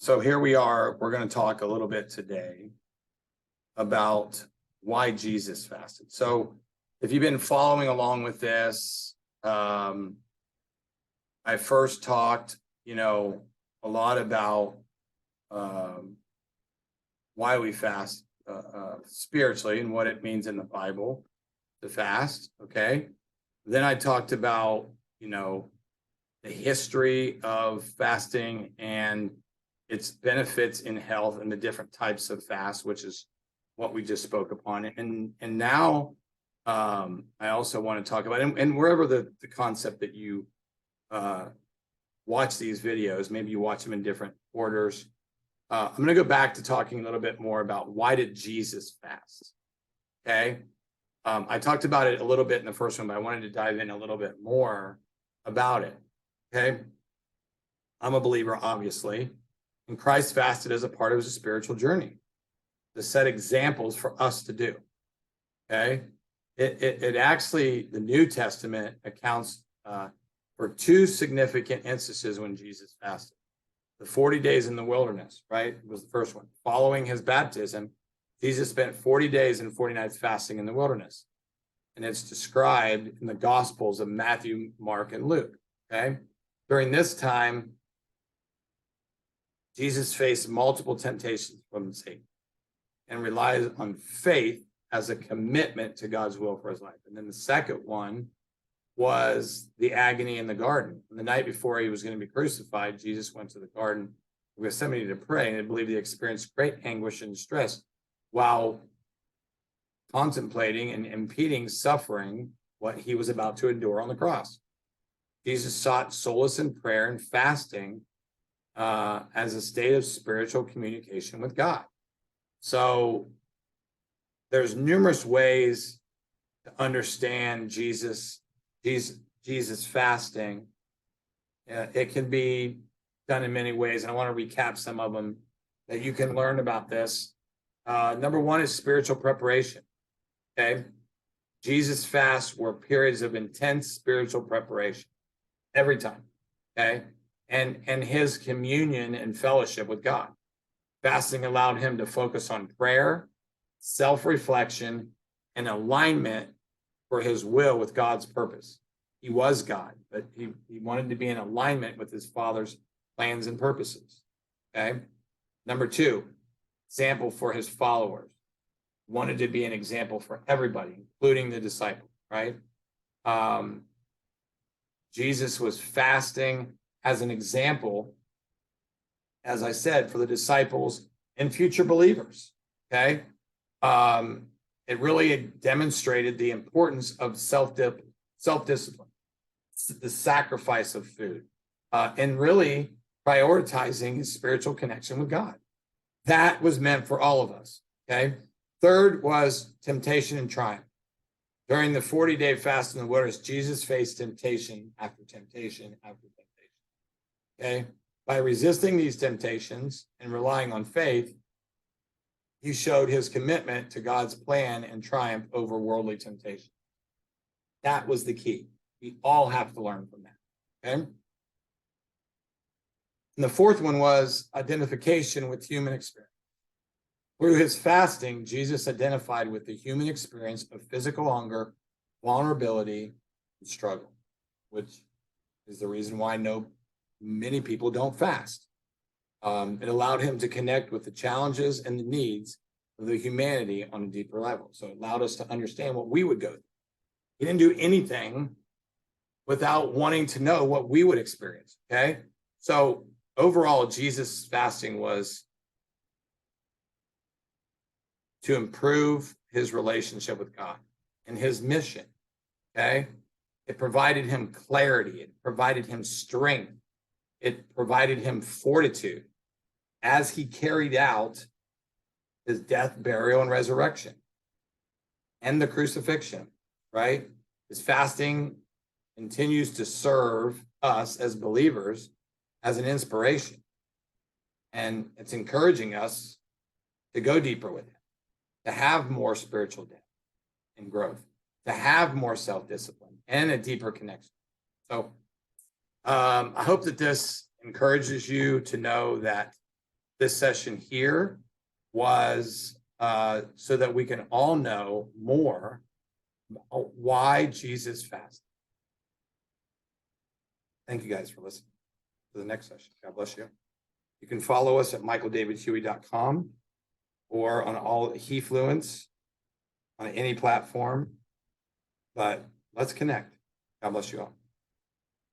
So here we are. We're going to talk a little bit today about why Jesus fasted. So if you've been following along with this, I first talked, a lot about why we fast spiritually and what it means in the Bible to fast. Okay. Then I talked about, the history of fasting and its benefits in health and the different types of fast, which is what we just spoke upon. And now I also want to talk about, and wherever the concept that you watch these videos, maybe you watch them in different orders. I'm going to go back to talking a little bit more about why did Jesus fast? Okay. I talked about it a little bit in the first one, but I wanted to dive in a little bit more about it. Okay. I'm a believer, obviously, and Christ fasted as a part of his spiritual journey to set examples for us to do. Okay. It actually, the New Testament accounts for two significant instances when Jesus fasted. The 40 days in the wilderness, right, was the first one. Following his baptism, Jesus spent 40 days and 40 nights fasting in the wilderness. And it's described in the Gospels of Matthew, Mark, and Luke. Okay. During this time, Jesus faced multiple temptations from Satan and relies on faith as a commitment to God's will for his life. And then the second one was the agony in the garden. And the night before he was going to be crucified, Jesus went to the garden of Gethsemane to pray, and I believe he experienced great anguish and distress while contemplating and impeding suffering what he was about to endure on the cross. Jesus sought solace in prayer and fasting as a state of spiritual communication with God. So there's numerous ways to understand Jesus fasting. It can be done in many ways, and I want to recap some of them that you can learn about this. Number one is spiritual preparation. Okay, Jesus fasts were periods of intense spiritual preparation every time. Okay, and his communion and fellowship with God. Fasting allowed him to focus on prayer, self-reflection, and alignment for his will with God's purpose. He was God, but he wanted to be in alignment with his Father's plans and purposes. Okay. Number two, example for his followers. Wanted to be an example for everybody, including the disciples, right? Jesus was fasting as an example, as I said, for the disciples and future believers. Okay. It really demonstrated the importance of self-discipline, the sacrifice of food, and really prioritizing his spiritual connection with God. That was meant for all of us. Okay. Third was temptation and triumph. During the 40-day fast in the wilderness, Jesus faced temptation after temptation after temptation. Okay. By resisting these temptations and relying on faith, he showed his commitment to God's plan and triumph over worldly temptation. That was the key. We all have to learn from that. Okay. And the fourth one was identification with human experience. Through his fasting, Jesus identified with the human experience of physical hunger, vulnerability, and struggle, which is the reason why many people don't fast. It allowed him to connect with the challenges and the needs of the humanity on a deeper level. So it allowed us to understand what we would go through. He didn't do anything without wanting to know what we would experience. Okay. So overall, Jesus' fasting was to improve his relationship with God and his mission. Okay. It provided him clarity. It provided him strength. It provided him fortitude as he carried out his death, burial, and resurrection and the crucifixion, right? His fasting continues to serve us as believers as an inspiration. And it's encouraging us to go deeper with it, to have more spiritual depth and growth, to have more self-discipline and a deeper connection. So I hope that this encourages you to know that this session here was so that we can all know more about why Jesus fasted. Thank you guys for listening to the next session. God bless you. You can follow us at michaeldavidhuey.com or on all Hefluence on any platform. But let's connect. God bless you all.